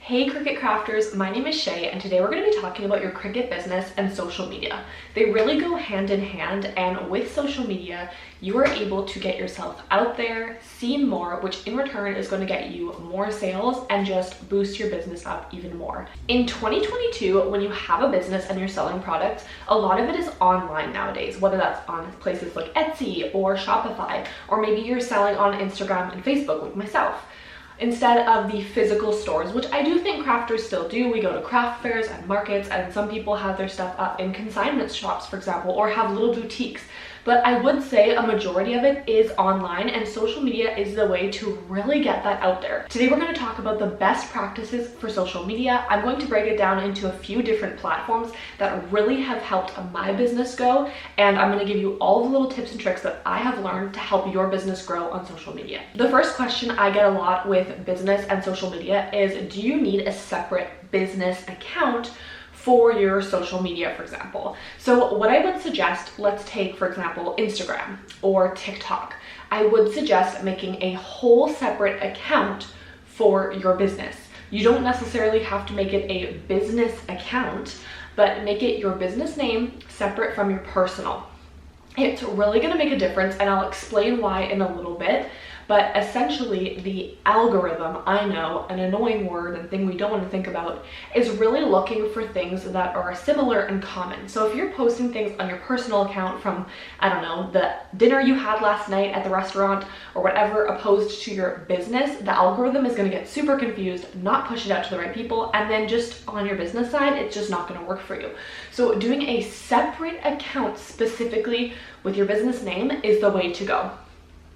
Hey Cricut crafters, my name is Shea and today we're going to be talking about your Cricut business and social media. They really go hand in hand, and with social media you are able to get yourself out there, seen more, which in return is going to get you more sales and just boost your business up even more. In 2022, when you have a business and you're selling products, a lot of it is online nowadays, whether that's on places like Etsy or Shopify, or maybe you're selling on Instagram and Facebook like myself, instead of the physical stores, which I do think crafters still do. We go to craft fairs and markets, and some people have their stuff up in consignment shops, for example, or have little boutiques. But I would say a majority of it is online, and social media is the way to really get that out there. Today we're going to talk about the best practices for social media. I'm going to break it down into a few different platforms that really have helped my business go, and I'm going to give you all the little tips and tricks that I have learned to help your business grow on social media. The first question I get a lot with business and social media is, do you need a separate business account for your social media, for example? So what I would suggest, let's take for example Instagram or TikTok. I would suggest making a whole separate account for your business. You don't necessarily have to make it a business account, but make it your business name separate from your personal. It's really going to make a difference, and I'll explain why in a little bit. But essentially, the algorithm, I know, an annoying word and thing we don't want to think about, is really looking for things that are similar and common. So if you're posting things on your personal account from, I don't know, the dinner you had last night at the restaurant or whatever, opposed to your business, the algorithm is going to get super confused, not push it out to the right people, and then just on your business side, it's just not going to work for you. So doing a separate account specifically with your business name is the way to go.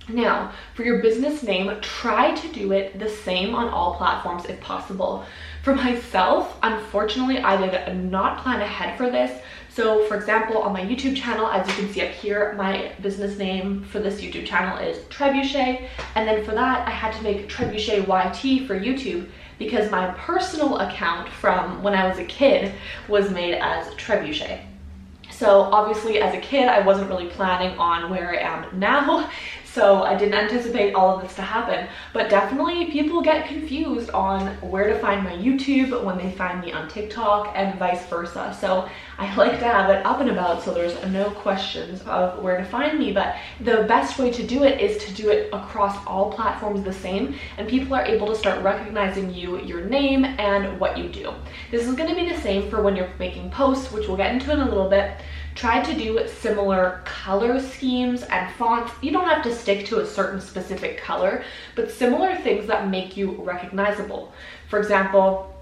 Now, for your business name, try to do it the same on all platforms if possible. For myself, unfortunately, I did not plan ahead for this. So for example, on my YouTube channel, as you can see up here, my business name for this YouTube channel is Trebusheayt. And then for that, I had to make Trebusheayt YT for YouTube because my personal account from when I was a kid was made as Trebusheayt. So obviously as a kid, I wasn't really planning on where I am now. So I didn't anticipate all of this to happen, but definitely people get confused on where to find my YouTube when they find me on TikTok and vice versa. So I like to have it up and about so there's no questions of where to find me, but the best way to do it is to do it across all platforms the same, and people are able to start recognizing you, your name, and what you do. This is going to be the same for when you're making posts, which we'll get into in a little bit. Try to do similar color schemes and fonts. You don't have to stick to a certain specific color, but similar things that make you recognizable. For example,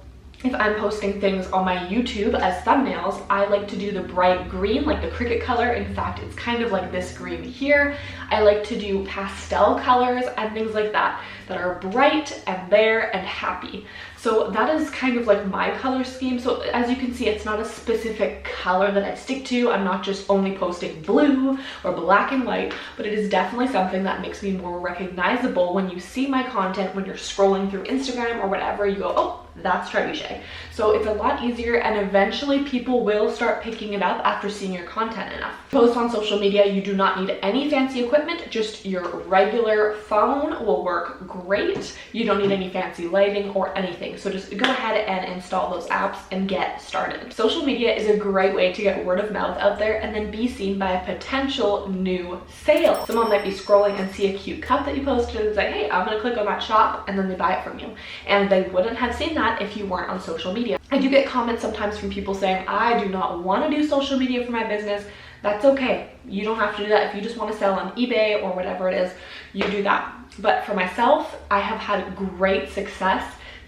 if I'm posting things on my YouTube as thumbnails, I like to do the bright green, like the Cricut color. In fact, it's kind of like this green here. I like to do pastel colors and things like that are bright and there and happy. So that is kind of like my color scheme. So as you can see, it's not a specific color that I stick to. I'm not just only posting blue or black and white, but it is definitely something that makes me more recognizable when you see my content, when you're scrolling through Instagram or whatever, you go, oh, that's Trebusheayt. So it's a lot easier, and eventually people will start picking it up after seeing your content enough. Post on social media, you do not need any fancy equipment, just your regular phone will work great. You don't need any fancy lighting or anything. So just go ahead and install those apps and get started. Social media is a great way to get word of mouth out there and then be seen by a potential new sale. Someone might be scrolling and see a cute cup that you posted and say, hey, I'm gonna click on that shop, and then they buy it from you. And they wouldn't have seen that if you weren't on social media. I do get comments sometimes from people saying, I do not want to do social media for my business. That's okay. You don't have to do that. If you just want to sell on eBay or whatever it is, you do that. But for myself, I have had great success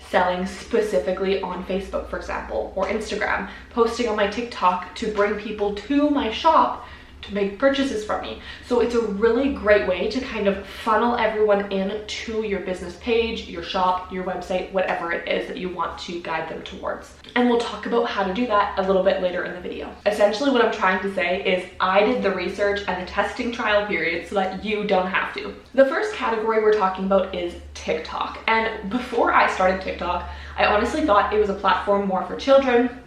selling specifically on Facebook, for example, or Instagram, posting on my TikTok to bring people to my shop to make purchases from me. So it's a really great way to kind of funnel everyone in to your business page, your shop, your website, whatever it is that you want to guide them towards. And we'll talk about how to do that a little bit later in the video. Essentially what I'm trying to say is I did the research and the testing trial period so that you don't have to. The first category we're talking about is TikTok. And before I started TikTok, I honestly thought it was a platform more for children.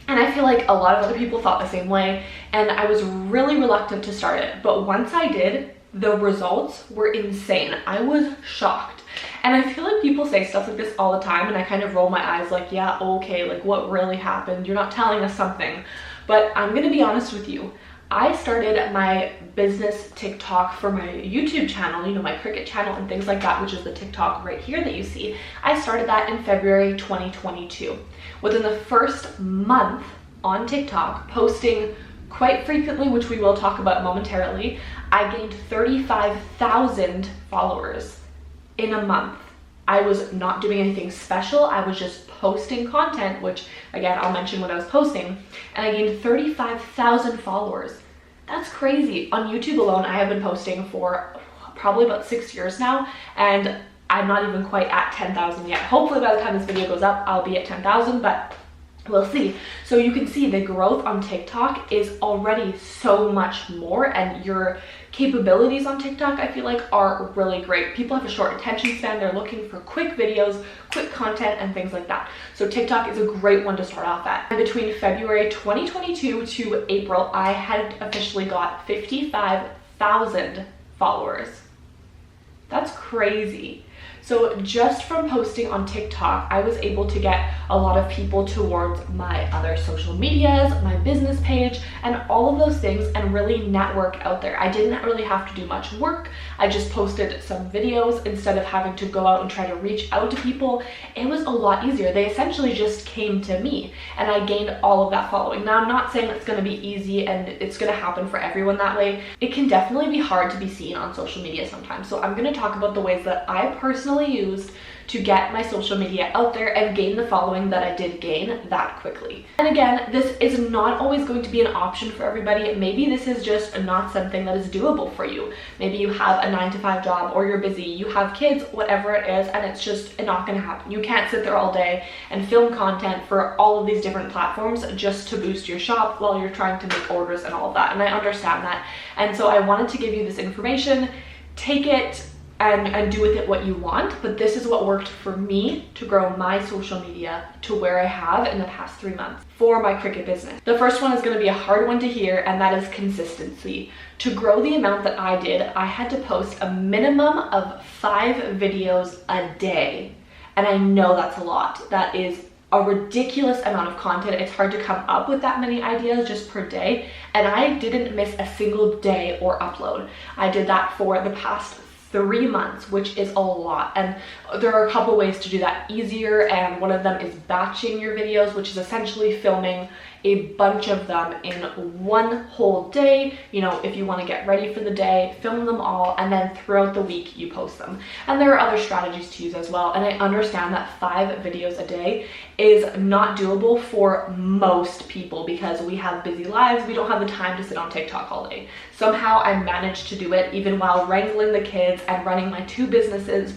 And I feel like a lot of other people thought the same way, and I was really reluctant to start it. But once I did, the results were insane. I was shocked. And I feel like people say stuff like this all the time, and I kind of roll my eyes like, yeah, okay, like what really happened? You're not telling us something. But I'm gonna be honest with you. I started my business TikTok for my YouTube channel, you know, my Cricut channel and things like that, which is the TikTok right here that you see. I started that in February 2022. Within the first month on TikTok, posting quite frequently, which we will talk about momentarily, I gained 35,000 followers in a month. I was not doing anything special. I was just posting content, which again, I'll mention what I was posting, and I gained 35,000 followers. That's crazy. On YouTube alone, I have been posting for probably about 6 years now, and I'm not even quite at 10,000 yet. Hopefully by the time this video goes up, I'll be at 10,000, but we'll see. So you can see the growth on TikTok is already so much more, and your capabilities on TikTok, I feel like, are really great. People have a short attention span. They're looking for quick videos, quick content, and things like that. So TikTok is a great one to start off at. And between February 2022 to April, I had officially got 55,000 followers. That's crazy. So just from posting on TikTok, I was able to get a lot of people towards my other social medias, my business page, and all of those things, and really network out there. I didn't really have to do much work. I just posted some videos instead of having to go out and try to reach out to people. It was a lot easier. They essentially just came to me, and I gained all of that following. Now, I'm not saying it's going to be easy and it's going to happen for everyone that way. It can definitely be hard to be seen on social media sometimes. So I'm going to talk about the ways that I personally used to get my social media out there and gain the following that I did gain that quickly. And again, this is not always going to be an option for everybody. Maybe this is just not something that is doable for you. Maybe you have a 9-to-5 job, or you're busy, you have kids, whatever it is, and it's just not going to happen. You can't sit there all day and film content for all of these different platforms just to boost your shop while you're trying to make orders and all of that. And I understand that. And so I wanted to give you this information. Take it and do with it what you want, but this is what worked for me to grow my social media to where I have in the past 3 months for my Cricut business. The first one is going to be a hard one to hear, and that is consistency. To grow the amount that I did, I had to post a minimum of 5 videos a day, and I know that's a lot. That is a ridiculous amount of content. It's hard to come up with that many ideas just per day, and I didn't miss a single day or upload. I did that for the past 3 months, which is a lot. And there are a couple ways to do that easier, and one of them is batching your videos, which is essentially filming a bunch of them in one whole day. You know, if you want to get ready for the day, film them all, and then throughout the week you post them. And there are other strategies to use as well, and I understand that 5 videos a day is not doable for most people because we have busy lives. We don't have the time to sit on TikTok all day. Somehow I managed to do it even while wrangling the kids and running my 2 businesses.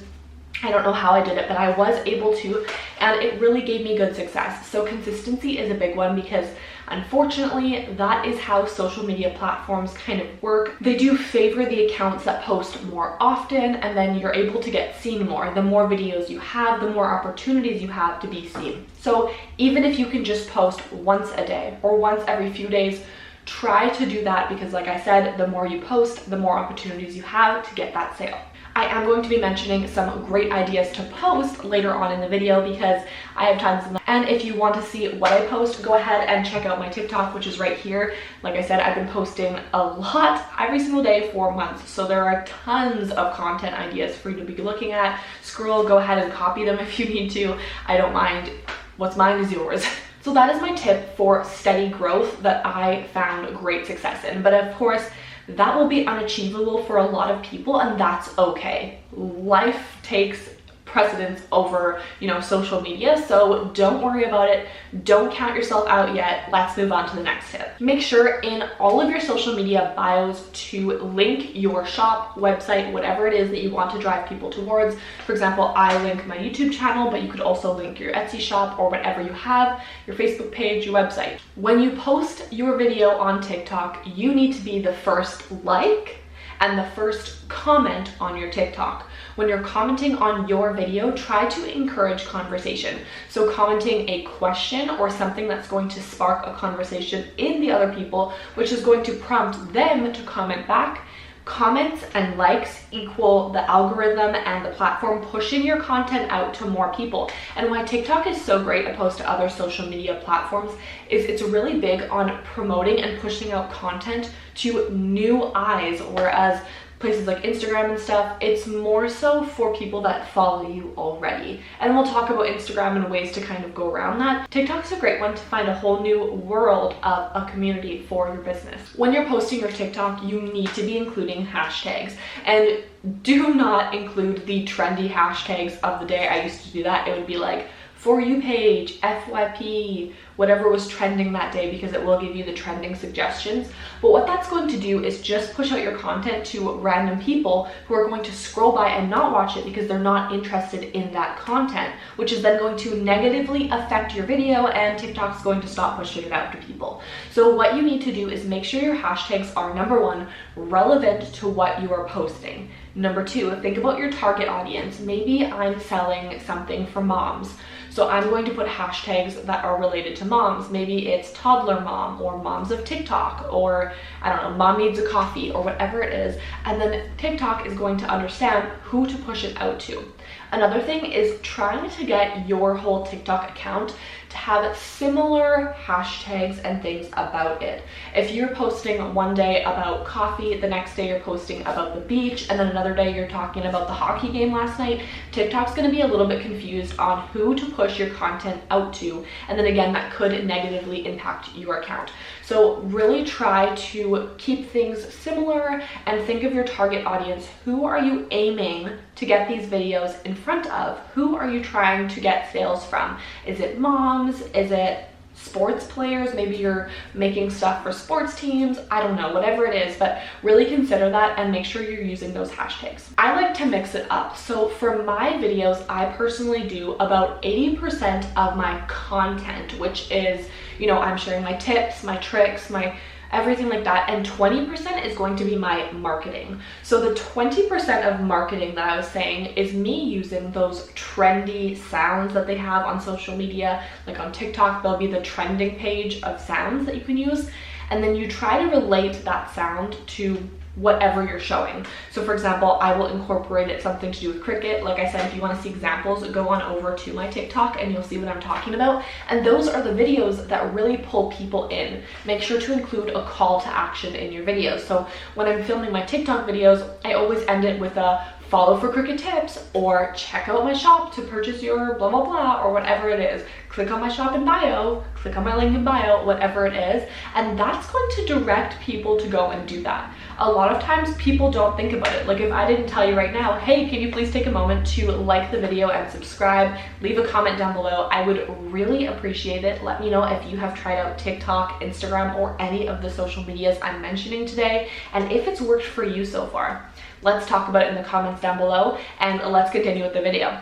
I don't know how I did it, but I was able to, and it really gave me good success. So consistency is a big one because unfortunately that is how social media platforms kind of work. They do favor the accounts that post more often, and then you're able to get seen more. The more videos you have, the more opportunities you have to be seen. So even if you can just post once a day or once every few days, try to do that, because like I said, the more you post, the more opportunities you have to get that sale. I am going to be mentioning some great ideas to post later on in the video because I have tons of them. And if you want to see what I post, go ahead and check out my TikTok, which is right here. Like I said, I've been posting a lot every single day for months. So there are tons of content ideas for you to be looking at. Scroll, go ahead and copy them if you need to. I don't mind. What's mine is yours. So that is my tip for steady growth that I found great success in. But of course, that will be unachievable for a lot of people, and that's okay. Life takes precedence over, you know, social media, so don't worry about it. Don't count yourself out yet. Let's move on to the next tip. Make sure in all of your social media bios to link your shop, website, whatever it is that you want to drive people towards. For example, I link my YouTube channel, but you could also link your Etsy shop or whatever you have, your Facebook page, your website. When you post your video on TikTok, you need to be the first like and the first comment on your TikTok. When you're commenting on your video, try to encourage conversation. So commenting a question or something that's going to spark a conversation in the other people, which is going to prompt them to comment back, Comments and likes equal the algorithm and the platform pushing your content out to more people. And why TikTok is so great opposed to other social media platforms is it's really big on promoting and pushing out content to new eyes, whereas places like Instagram and stuff, it's more so for people that follow you already. And we'll talk about Instagram and ways to kind of go around that. TikTok's a great one to find a whole new world of a community for your business. When you're posting your TikTok, you need to be including hashtags, and do not include the trendy hashtags of the day. I used to do that. It would be like For You page, FYP, whatever was trending that day, because it will give you the trending suggestions. But what that's going to do is just push out your content to random people who are going to scroll by and not watch it because they're not interested in that content, which is then going to negatively affect your video, and TikTok's going to stop pushing it out to people. So what you need to do is make sure your hashtags are, number one, relevant to what you are posting. Number two, think about your target audience. Maybe I'm selling something for moms, so I'm going to put hashtags that are related to moms. Maybe it's toddler mom, or moms of TikTok, or I don't know, mom needs a coffee, or whatever it is. And then TikTok is going to understand who to push it out to. Another thing is trying to get your whole TikTok account to have similar hashtags and things about it. If you're posting one day about coffee, the next day you're posting about the beach, and then another day you're talking about the hockey game last night, TikTok's going to be a little bit confused on who to push your content out to, and then again that could negatively impact your account. So really try to keep things similar and think of your target audience. Who are you aiming to get these videos in front of? Who are you trying to get sales from? Is it moms? Is it sports players? Maybe you're making stuff for sports teams. I don't know, whatever it is, but really consider that and make sure you're using those hashtags. I like to mix it up. So for my videos, I personally do about 80% of my content, which is, you know, I'm sharing my tips, my tricks, my everything like that, and 20% is going to be my marketing. So the 20% of marketing that I was saying is me using those trendy sounds that they have on social media. Like on TikTok, there'll be the trending page of sounds that you can use, and then you try to relate that sound to whatever you're showing. So for example, I will incorporate it something to do with Cricut. Like I said, if you want to see examples, go on over to my TikTok and you'll see what I'm talking about. And those are the videos that really pull people in. Make sure to include a call to action in your videos. So when I'm filming my TikTok videos, I always end it with a follow for Cricut tips, or check out my shop to purchase your blah blah blah, or whatever it is. Click on my shop in bio, click on my link in bio, whatever it is. And that's going to direct people to go and do that. A lot of times people don't think about it. Like if I didn't tell you right now, hey, can you please take a moment to like the video and subscribe, leave a comment down below, I would really appreciate it. Let me know if you have tried out TikTok, Instagram, or any of the social medias I'm mentioning today, and if it's worked for you so far. Let's talk about it in the comments down below, and let's continue with the video.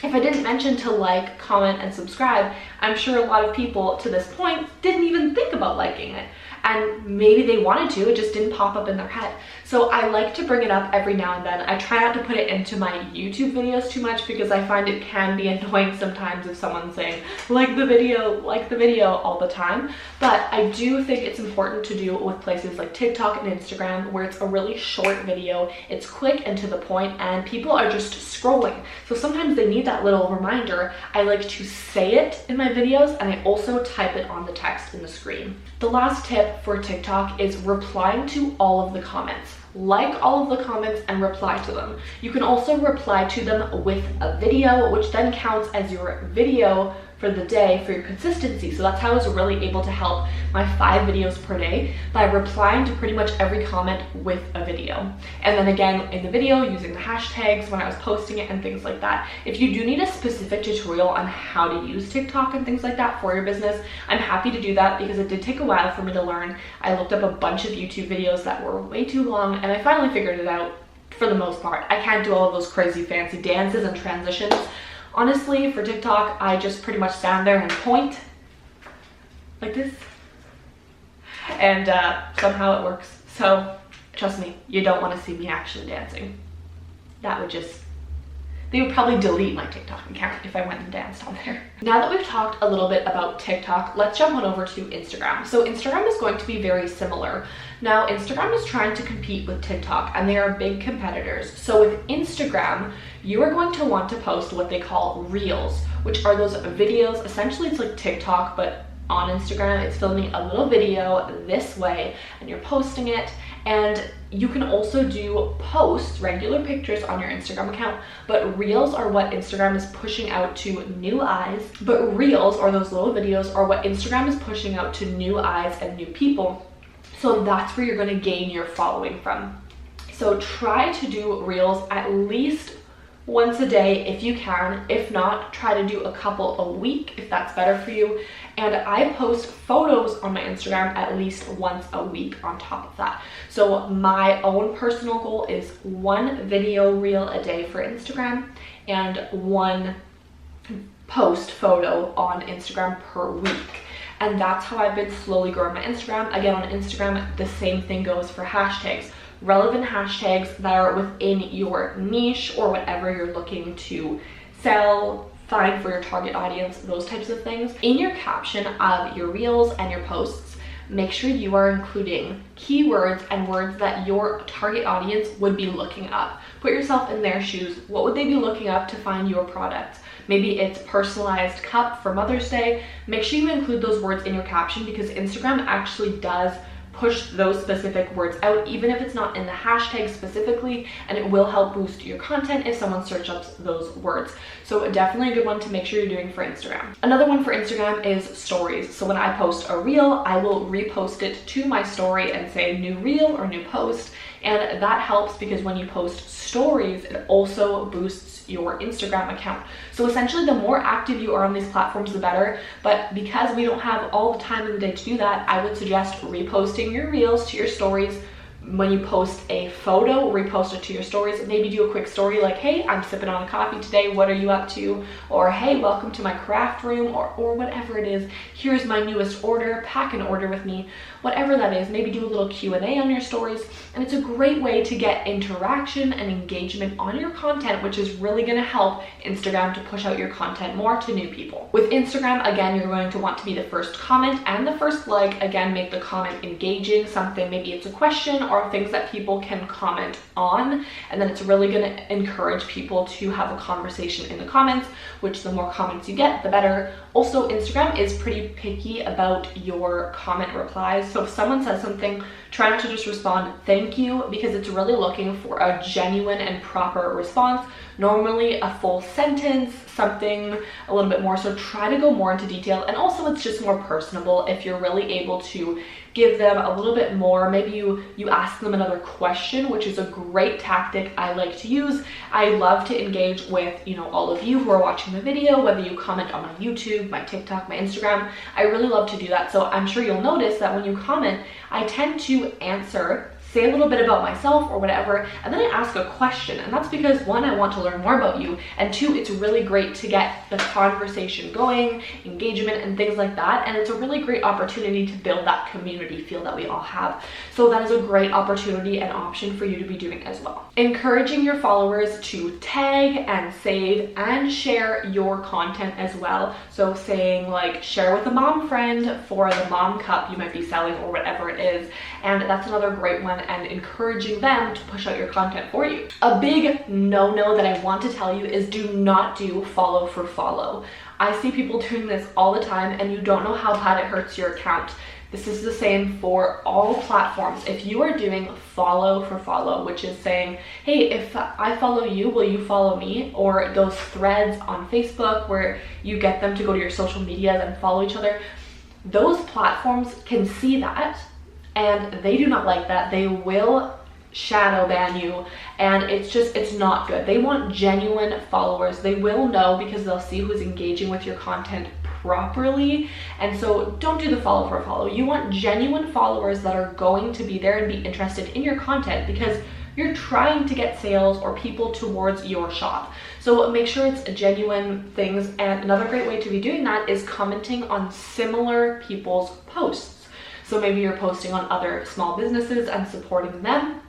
If I didn't mention to like, comment, and subscribe, I'm sure a lot of people to this point didn't even think about liking it. And maybe they wanted to, it just didn't pop up in their head. So I like to bring it up every now and then. I try not to put it into my YouTube videos too much because I find it can be annoying sometimes if someone's saying, like the video all the time. But I do think it's important to do it with places like TikTok and Instagram, where it's a really short video, it's quick and to the point, and people are just scrolling. So sometimes they need that little reminder. I like to say it in my videos, and I also type it on the text in the screen. The last tip for TikTok is replying to all of the comments. Like all of the comments and reply to them. You can also reply to them with a video, which then counts as your video for the day for your consistency. So that's how I was really able to help my 5 videos per day, by replying to pretty much every comment with a video. And then again in the video using the hashtags when I was posting it and things like that. If you do need a specific tutorial on how to use TikTok and things like that for your business, I'm happy to do that because it did take a while for me to learn. I looked up a bunch of YouTube videos that were way too long, and I finally figured it out for the most part. I can't do all of those crazy fancy dances and transitions. Honestly, for TikTok, I just pretty much stand there and point like this, and somehow it works. So trust me, you don't want to see me actually dancing. That would just, they would probably delete my TikTok account if I went and danced on there. Now that we've talked a little bit about TikTok, let's jump on over to Instagram. So Instagram is going to be very similar. Now, Instagram is trying to compete with TikTok, and they are big competitors. So with Instagram, you are going to want to post what they call Reels, which are those videos. Essentially, it's like TikTok, but on Instagram, it's filming a little video this way, and you're posting it. And you can also do posts, regular pictures on your Instagram account, but Reels are what Instagram is pushing out to new eyes. But Reels, or those little videos, are what Instagram is pushing out to new eyes and new people. So that's where you're going to gain your following from. So try to do Reels at least once a day if you can. If not, try to do a couple a week if that's better for you. And I post photos on my Instagram at least once a week on top of that. So my own personal goal is 1 video reel a day for Instagram and 1 post photo on Instagram per week. And that's how I've been slowly growing my Instagram. Again, on Instagram, the same thing goes for hashtags. Relevant hashtags that are within your niche or whatever you're looking to sell, find for your target audience, those types of things. In your caption of your reels and your posts, make sure you are including keywords and words that your target audience would be looking up. Put yourself in their shoes. What would they be looking up to find your product? Maybe it's personalized cup for Mother's Day. Make sure you include those words in your caption, because Instagram actually does push those specific words out, even if it's not in the hashtag specifically, and it will help boost your content if someone searches up those words. So definitely a good one to make sure you're doing for Instagram. Another one for Instagram is stories. So when I post a reel, I will repost it to my story and say new reel or new post. And that helps because when you post stories, it also boosts your Instagram account. So essentially, the more active you are on these platforms, the better. But because we don't have all the time in the day to do that, I would suggest reposting your reels to your stories. When you post a photo, repost it to your stories. Maybe do a quick story like, hey, I'm sipping on a coffee today, what are you up to? Or hey, welcome to my craft room, or whatever it is. Here's my newest order, pack an order with me. Whatever that is, maybe do a little Q&A on your stories. And it's a great way to get interaction and engagement on your content, which is really gonna help Instagram to push out your content more to new people. With Instagram, again, you're going to want to be the first comment and the first like. Again, make the comment engaging, something, maybe it's a question or things that people can comment on. And then it's really gonna encourage people to have a conversation in the comments, which the more comments you get, the better. Also, Instagram is pretty picky about your comment replies. So if someone says something, try not to just respond thank you, because it's really looking for a genuine and proper response. Normally a full sentence, something a little bit more. So try to go more into detail. And also it's just more personable if you're really able to give them a little bit more. Maybe you ask them another question, which is a great tactic I like to use. I love to engage with, all of you who are watching the video, whether you comment on my YouTube, my TikTok, my Instagram. I really love to do that. So I'm sure you'll notice that when you comment, I tend to answer, say a little bit about myself or whatever, and then I ask a question. And that's because 1, I want to learn more about you, and 2, it's really great to get the conversation going, engagement and things like that. And it's a really great opportunity to build that community feel that we all have. So that is a great opportunity and option for you to be doing as well. Encouraging your followers to tag and save and share your content as well. So saying like, share with a mom friend for the mom cup you might be selling or whatever it is. And that's another great one, and encouraging them to push out your content for you. A big no-no that I want to tell you is do not do follow for follow. I see people doing this all the time, and you don't know how bad it hurts your account. This is the same for all platforms. If you are doing follow for follow, which is saying, hey, if I follow you, will you follow me? Or those threads on Facebook where you get them to go to your social media and follow each other, those platforms can see that, and they do not like that. They will shadow ban you, and it's not good. They want genuine followers. They will know because they'll see who's engaging with your content properly. And so don't do the follow for follow. You want genuine followers that are going to be there and be interested in your content because you're trying to get sales or people towards your shop. So make sure it's genuine things. And another great way to be doing that is commenting on similar people's posts. So maybe you're posting on other small businesses and supporting them.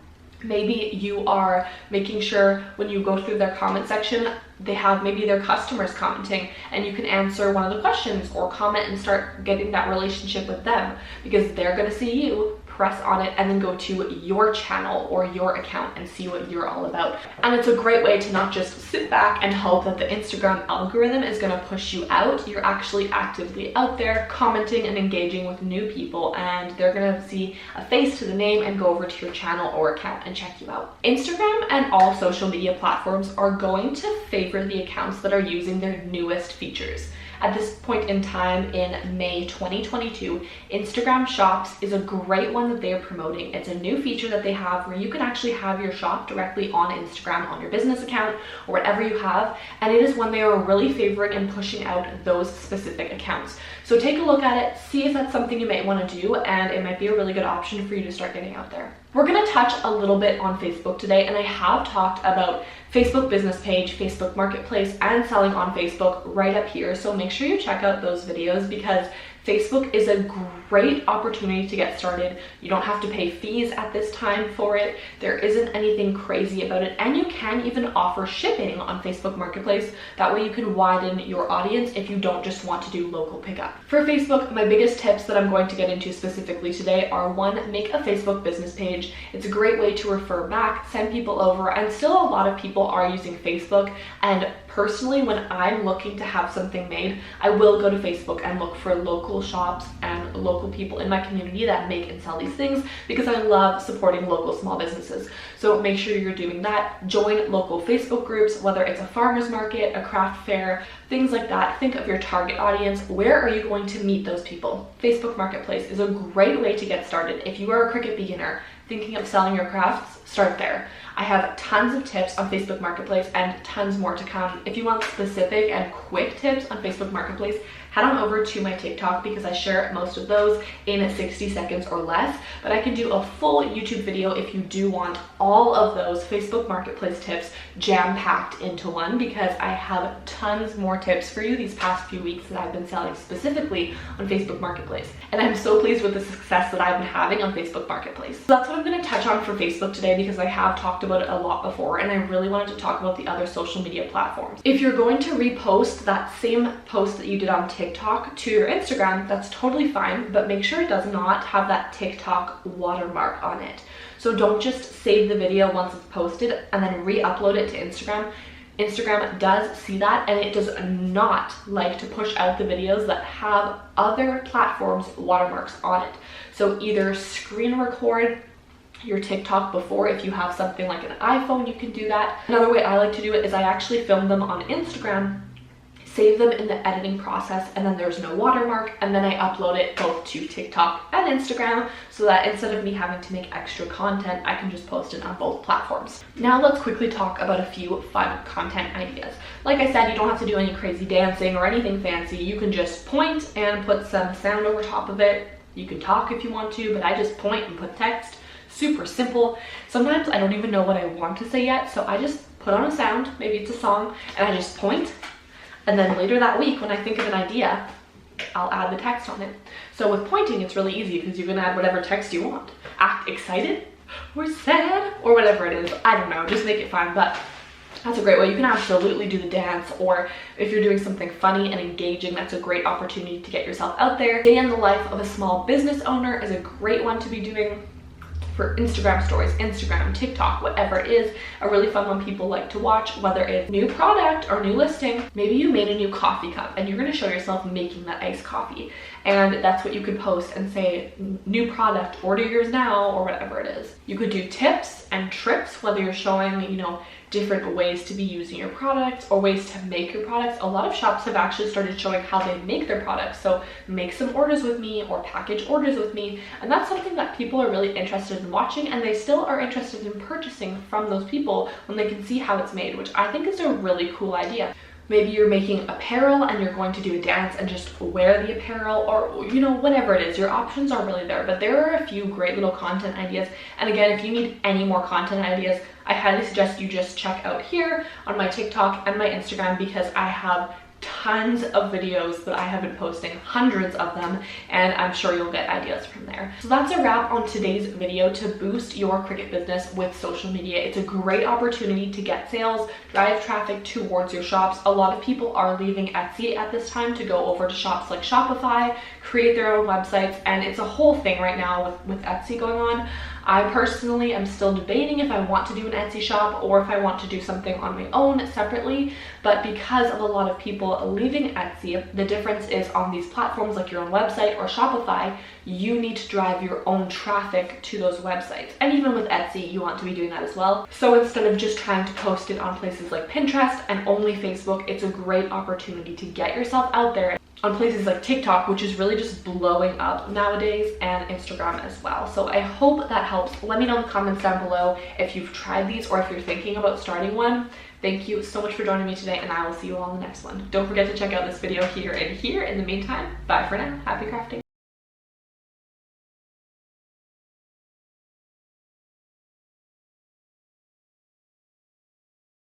Maybe you are making sure when you go through their comment section, they have maybe their customers commenting, and you can answer one of the questions or comment and start getting that relationship with them, because they're going to see you, press on it, and then go to your channel or your account and see what you're all about. And it's a great way to not just sit back and hope that the Instagram algorithm is going to push you out. You're actually actively out there commenting and engaging with new people, and they're going to see a face to the name and go over to your channel or account and check you out. Instagram and all social media platforms are going to favor the accounts that are using their newest features. At this point in time in May 2022, Instagram Shops is a great one that they are promoting. It's a new feature that they have where you can actually have your shop directly on Instagram on your business account or whatever you have, and it is one they are really favoring and pushing out those specific accounts. So take a look at it, see if that's something you might want to do, and it might be a really good option for you to start getting out there. We're going to touch a little bit on Facebook today, and I have talked about Facebook business page, Facebook marketplace, and selling on Facebook right up here. So make sure you check out those videos, because Facebook is a great opportunity to get started. You don't have to pay fees at this time for it. There isn't anything crazy about it, and you can even offer shipping on Facebook Marketplace. That way you can widen your audience if you don't just want to do local pickup. For Facebook, my biggest tips that I'm going to get into specifically today are: 1, make a Facebook business page. It's a great way to refer back, send people over, and still a lot of people are using Facebook. And personally, when I'm looking to have something made, I will go to Facebook and look for local shops and local people in my community that make and sell these things, because I love supporting local small businesses. So make sure you're doing that. Join local Facebook groups, whether it's a farmer's market, a craft fair, things like that. Think of your target audience. Where are you going to meet those people? Facebook Marketplace is a great way to get started. If you are a Cricut beginner thinking of selling your crafts, start there. I have tons of tips on Facebook Marketplace and tons more to come. If you want specific and quick tips on Facebook Marketplace, head on over to my TikTok, because I share most of those in 60 seconds or less. But I can do a full YouTube video if you do want all of those Facebook Marketplace tips jam-packed into one, because I have tons more tips for you these past few weeks that I've been selling specifically on Facebook Marketplace. And I'm so pleased with the success that I've been having on Facebook Marketplace. So that's what I'm going to touch on for Facebook today, because I have talked about it a lot before, and I really wanted to talk about the other social media platforms. If you're going to repost that same post that you did on TikTok to your Instagram, that's totally fine, but make sure it does not have that TikTok watermark on it. So don't just save the video once it's posted and then re-upload it to Instagram. Instagram does see that, and it does not like to push out the videos that have other platforms' watermarks on it. So either screen record your TikTok before. If you have something like an iPhone, you can do that. Another way I like to do it is I actually film them on Instagram, save them in the editing process, and then there's no watermark, and then I upload it both to TikTok and Instagram, so that instead of me having to make extra content, I can just post it on both platforms. Now let's quickly talk about a few fun content ideas. Like I said, you don't have to do any crazy dancing or anything fancy. You can just point and put some sound over top of it. You can talk if you want to, but I just point and put text. Super simple. Sometimes I don't even know what I want to say yet, so I just put on a sound, maybe it's a song, and I just point. And then later that week, when I think of an idea, I'll add the text on it. So with pointing, it's really easy, because you can add whatever text you want. Act excited or sad or whatever it is. I don't know, just make it fun. But that's a great way. You can absolutely do the dance, or if you're doing something funny and engaging, that's a great opportunity to get yourself out there. Day in the life of a small business owner is a great one to be doing for Instagram stories, Instagram, TikTok, whatever it is. A really fun one people like to watch, whether it's new product or new listing. Maybe you made a new coffee cup and you're going to show yourself making that iced coffee, and that's what you could post and say, new product, order yours now, or whatever it is. You could do tips and tricks, whether you're showing, you know, different ways to be using your products or ways to make your products. A lot of shops have actually started showing how they make their products. So make some orders with me or package orders with me. And that's something that people are really interested in watching, and they still are interested in purchasing from those people when they can see how it's made, which I think is a really cool idea. Maybe you're making apparel and you're going to do a dance and just wear the apparel, or, you know, whatever it is. Your options are really there, but there are a few great little content ideas. And again, if you need any more content ideas, I highly suggest you just check out here on my TikTok and my Instagram, because I have tons of videos that I have been posting, hundreds of them, and I'm sure you'll get ideas from there. So that's a wrap on today's video to boost your Cricut business with social media. It's a great opportunity to get sales, drive traffic towards your shops. A lot of people are leaving Etsy at this time to go over to shops like Shopify, create their own websites, and it's a whole thing right now with Etsy going on. I personally am still debating if I want to do an Etsy shop or if I want to do something on my own separately, but because of a lot of people leaving Etsy, the difference is on these platforms like your own website or Shopify, you need to drive your own traffic to those websites. And even with Etsy, you want to be doing that as well. So instead of just trying to post it on places like Pinterest and only Facebook, it's a great opportunity to get yourself out there on places like TikTok, which is really just blowing up nowadays, and Instagram as well. So I hope that helps. Let me know in the comments down below if you've tried these or if you're thinking about starting one. Thank you so much for joining me today, and I will see you all in the next one. Don't forget to check out this video here and here. In the meantime, bye for now. Happy crafting.